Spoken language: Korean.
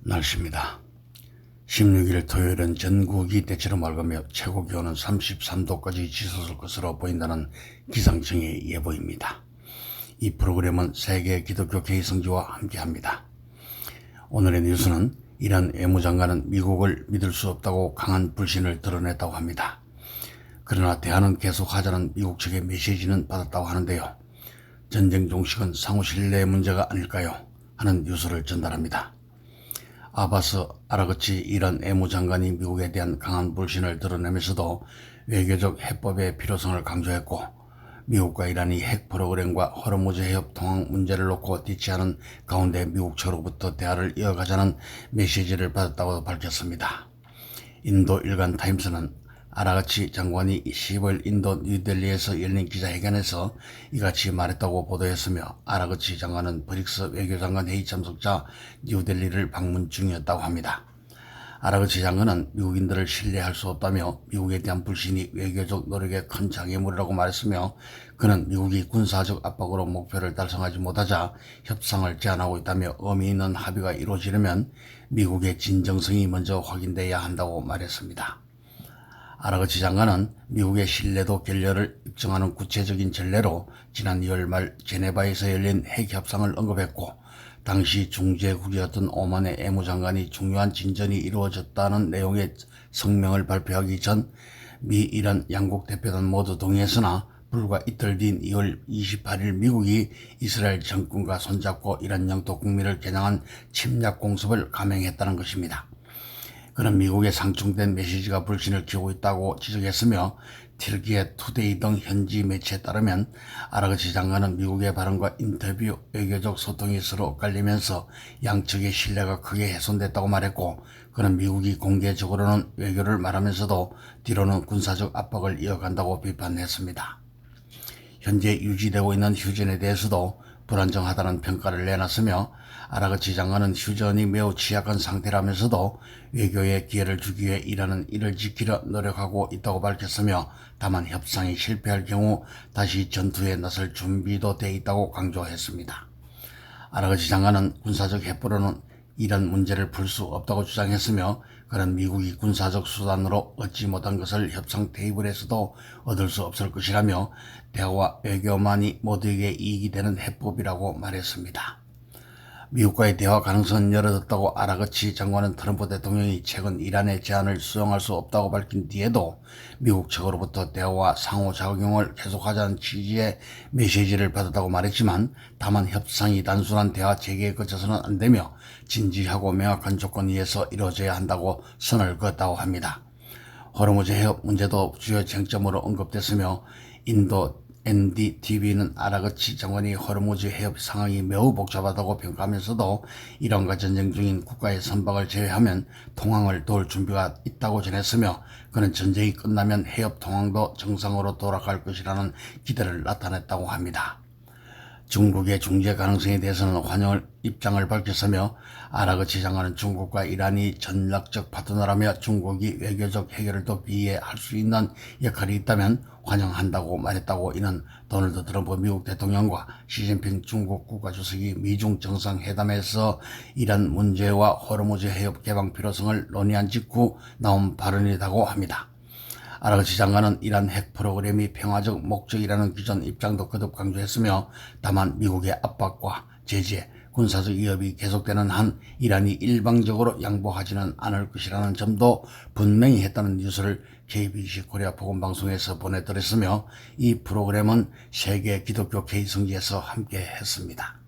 날씨입니다. 16일 토요일은 전국이 대체로 맑으며 최고 기온은 33도까지 치솟을 것으로 보인다는 기상청의 예보입니다. 이 프로그램은 세계 기독교 개의성지와 함께합니다. 오늘의 뉴스는 이란 외무장관은 미국을 믿을 수 없다고 강한 불신을 드러냈다고 합니다. 그러나 대화는 계속하자는 미국 측의 메시지는 받았다고 하는데요. 전쟁 종식은 상호 신뢰의 문제가 아닐까요? 하는 뉴스를 전달합니다. 아바스 아라그치 이란 외무장관이 미국에 대한 강한 불신을 드러내면서도 외교적 해법의 필요성을 강조했고, 미국과 이란이 핵 프로그램과 호르무즈 해협 통항 문제를 놓고 뒤치하는 가운데 미국 측으로부터 대화를 이어가자는 메시지를 받았다고 밝혔습니다. 인도 일간 타임스는 아라그치 장관이 15일 인도 뉴델리에서 열린 기자회견에서 이같이 말했다고 보도했으며, 아라그치 장관은 브릭스 외교장관 회의 참석자 뉴델리를 방문 중이었다고 합니다. 아라그치 장관은 미국인들을 신뢰할 수 없다며 미국에 대한 불신이 외교적 노력에 큰 장애물이라고 말했으며, 그는 미국이 군사적 압박으로 목표를 달성하지 못하자 협상을 제안하고 있다며 의미 있는 합의가 이루어지려면 미국의 진정성이 먼저 확인돼야 한다고 말했습니다. 아라그치 장관은 미국의 신뢰도 결렬을 입증하는 구체적인 전례로 지난 2월 말 제네바에서 열린 핵협상을 언급했고, 당시 중재국이었던 오만의 외무장관이 중요한 진전이 이루어졌다는 내용의 성명을 발표하기 전 미, 이란 양국 대표단 모두 동의했으나 불과 이틀 뒤인 2월 28일 미국이 이스라엘 정권과 손잡고 이란 영토 국민을 겨냥한 침략 공습을 감행했다는 것입니다. 그는 미국의 상충된 메시지가 불신을 키우고 있다고 지적했으며, 튀르키예 투데이 등 현지 매체에 따르면 아라그치 장관은 미국의 발언과 인터뷰, 외교적 소통이 서로 엇갈리면서 양측의 신뢰가 크게 훼손됐다고 말했고, 그는 미국이 공개적으로는 외교를 말하면서도 뒤로는 군사적 압박을 이어간다고 비판했습니다. 현재 유지되고 있는 휴전에 대해서도 불안정하다는 평가를 내놨으며, 아라그치 장관은 휴전이 매우 취약한 상태라면서도 외교에 기회를 주기 위해 이란은 이를 지키려 노력하고 있다고 밝혔으며, 다만 협상이 실패할 경우 다시 전투에 나설 준비도 돼 있다고 강조했습니다. 아라그치 장관은 군사적 해법으로는 이란 문제를 풀 수 없다고 주장했으며, 그는 미국이 군사적 수단으로 얻지 못한 것을 협상 테이블에서도 얻을 수 없을 것이라며 대화와 외교만이 모두에게 이익이 되는 해법이라고 말했습니다. 미국과의 대화 가능성은 열어뒀다고 아라그치 장관은 트럼프 대통령이 최근 이란의 제안을 수용할 수 없다고 밝힌 뒤에도 미국 측으로부터 대화와 상호작용을 계속하자는 취지의 메시지를 받았다고 말했지만, 다만 협상이 단순한 대화 재개에 그쳐서는 안되며 진지하고 명확한 조건 위에서 이루어져야 한다고 선을 그었다고 합니다. 호르무즈 해협 문제도 주요 쟁점으로 언급됐으며, 인도 NDTV는 아라그치 장관이 호르무즈 해협 상황이 매우 복잡하다고 평가하면서도 이란과 전쟁 중인 국가의 선박을 제외하면 통항을 도울 준비가 있다고 전했으며, 그는 전쟁이 끝나면 해협 통항도 정상으로 돌아갈 것이라는 기대를 나타냈다고 합니다. 중국의 중재 가능성에 대해서는 환영의 입장을 밝혔으며, 아라그치 장관은 중국과 이란이 전략적 파트너라며 중국이 외교적 해결을 더 비해할 수 있는 역할이 있다면 환영한다고 말했다고, 이는 도널드 트럼프 미국 대통령과 시진핑 중국 국가주석이 미중 정상회담에서 이란 문제와 호르무즈 해협 개방 필요성을 논의한 직후 나온 발언이라고 합니다. 아라그치 장관은 이란 핵 프로그램이 평화적 목적이라는 기존 입장도 거듭 강조했으며, 다만 미국의 압박과 제재, 군사적 위협이 계속되는 한 이란이 일방적으로 양보하지는 않을 것이라는 점도 분명히 했다는 뉴스를 KBC 코리아 보건방송에서 보내드렸으며, 이 프로그램은 세계 기독교 개의성지에서 함께 했습니다.